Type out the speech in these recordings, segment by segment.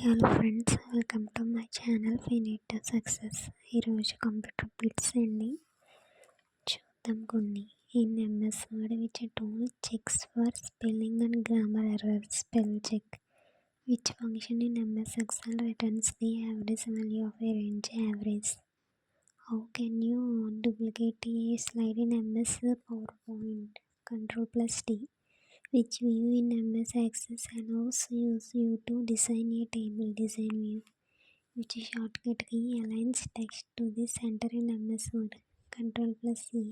Hello friends, welcome to my channel finite success. ఈరోజు computer bits అండి. చూద్దాం కొన్ని. In MS Word which tool checks for spelling and grammar error. Spell check. Which function in MS Excel returns the average value of a range average. How can you duplicate a slide in MS PowerPoint? Ctrl+D. Which view in MS Access allows you to design a table? Design view. Which shortcut key aligns text to the center in MS Word? Ctrl+C.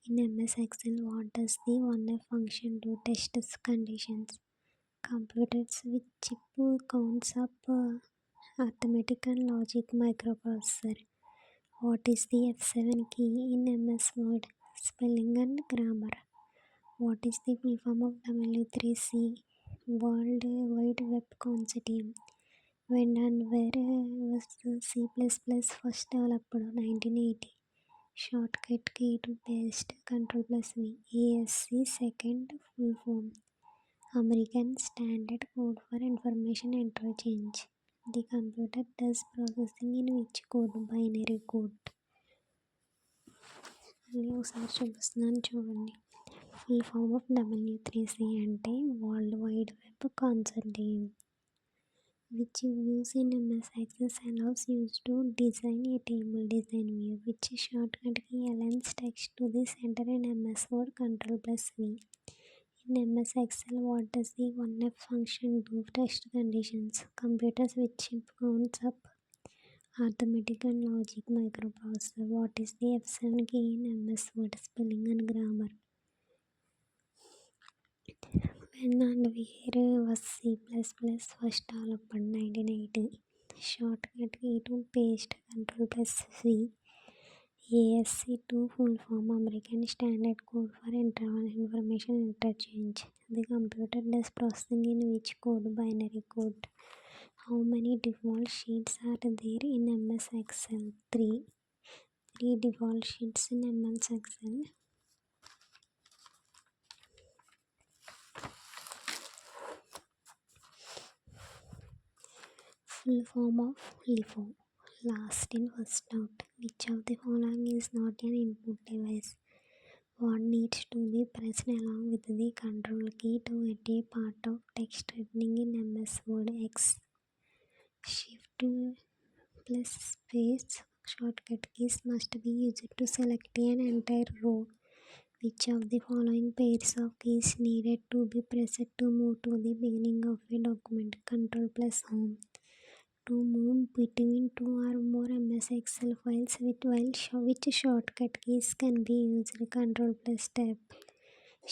In MS Excel, what does the 1F function do? Test conditions. Computers with chip counts up arithmetic and logic microprocessor. What is the F7 key in MS Word? Spelling and grammar. What is the full form of W3C? World Wide Web Consortium. When and where was the C++ first developed? 1980. Shortcut key to paste. Ctrl+V. ASC second full form. American Standard Code for Information Interchange. The computer does processing in which code? Binary code. మళ్ళీ ఒకసారి చూపిస్తున్నాను చూడండి. Full form of W3C అంటే world wide web consortium. Which views in MS access allows you to design a table? Design view. Which shortcut key aligns text to the center in MS Word? Ctrl+V. In MS Excel, what does the 1F function do? Test conditions. Computers with chip counts up arithmetic and logic microprocessor. What is the F7 key in MS Word? Spelling and grammar. When and where was C++ first developed? 1980. Shortcut key to paste. Ctrl+C. ASC2 full form. American Standard Code for Information Interchange. The computer does processing in which code? Binary code. How many default sheets are there in MS Excel? 3. 3 default sheets in MS Excel. Full form of LIFO. Last in, first out. Which of the following is not an input device? What needs to be pressed along with the control key to get a part of text written in MS Word? X. Shift plus space shortcut keys must be used to select an entire row. Which of the following pairs of keys needed to be pressed to move to the beginning of a document? Ctrl+Home. To move between two or more MS Excel files which shortcut keys can be used? Ctrl+Tab.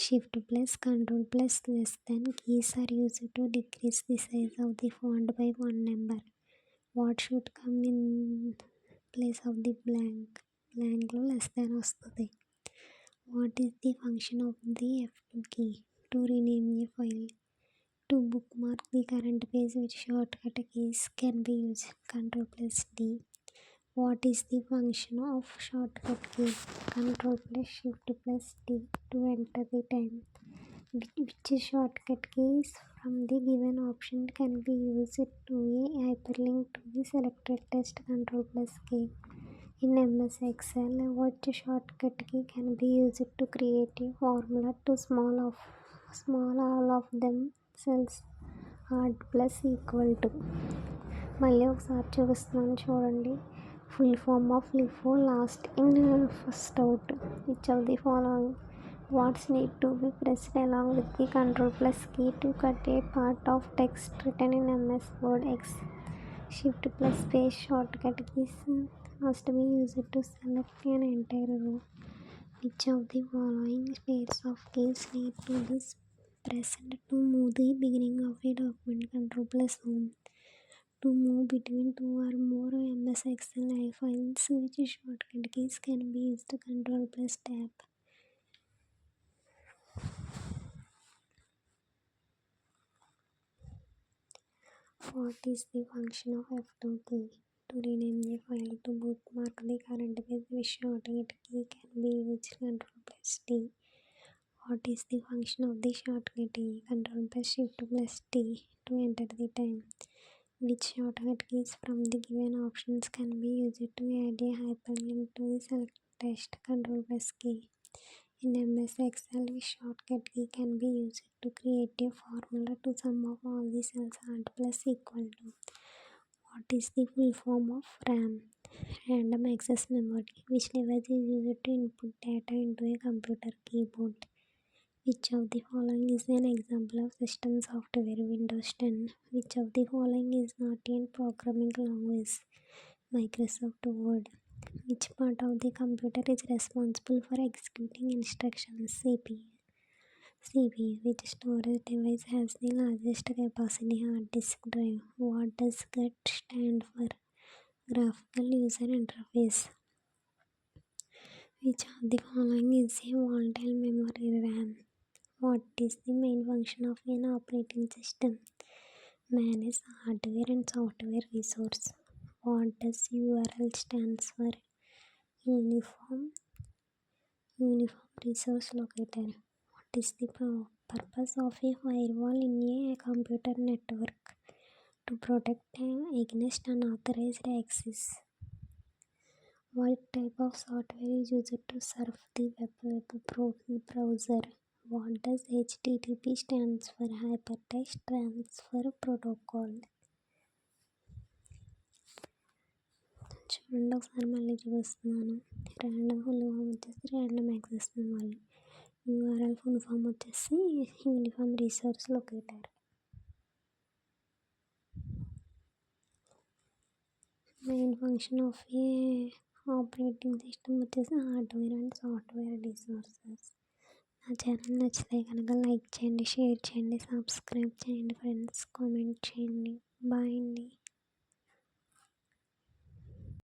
Shift plus Ctrl plus less than keys are used to decrease the size of the font by one number. What should come in place of the blank? Blank లో less than వస్తుంది. What is the function of the F2 key? To rename a file. To bookmark the current page which shortcut keys can be used? Ctrl+D. What is the function of shortcut key? Ctrl+Shift+D to enter the time. Which shortcut keys from the given option can be used to a hyperlink to the selected text? Ctrl+K. In MS Excel, which shortcut key can be used to create a formula to small all of them cells add plus equal to. మళ్ళీ ఒకసారి చూపిస్తున్నాను చూడండి. Full form of LIFO. Last in, first out. Which of the following words need to be pressed along with the Ctrl+ key to cut a part of text written in MS Word? X. Shift plus space shortcut keys must be used to select an entire row. Which of the following pairs of keys need to be pressed to move the beginning of a document? Ctrl+Home. To move between two or more MS Excel files which shortcut keys can be used? Ctrl+Tab. What is the function of F2 key? To rename a file. To bookmark the current page which shortcut key can be used? Ctrl+D. What is the function of the shortcut key? Ctrl+Shift+D to enter the time. which shortcut keys from the given options can be used to add a hyperlink to the select text. Control plus key. In MS Excel, which shortcut key can be used to create a formula to sum of all the cells alt plus equal to. What is the full form of RAM? Random access memory. Which device is used to input data into a computer keyboard? Which of the following is an example of system software? Windows 10. Which of the following is not a programming language? Microsoft Word. Which part of the computer is responsible for executing instructions? CPU. Which storage device has the largest capacity? Hard disk drive. What does GUT stand for? Graphical User Interface. Which of the following is a volatile memory RAM? What is the main function of an operating system? Manage hardware and software resource. What does URL stands for? Uniform Resource Locator. What is the purpose of a firewall in a computer network? To protect against unauthorized access. What type of software is used to surf the web browser? What does HTTP stands for? Hypertext Transfer Protocol. చూడండి ఒకసారి మళ్ళీ చూపిస్తున్నాను. Random full form వచ్చేసి random access memory. URL full form వచ్చేసి uniform resource locator. Main function of a operating system వచ్చేసి hardware and software resources. నా channel నచ్చితే కనుక లైక్ చేయండి, షేర్ చేయండి, సబ్స్క్రైబ్ చేయండి ఫ్రెండ్స్, కామెంట్ చేయండి. బాయ్ అండి.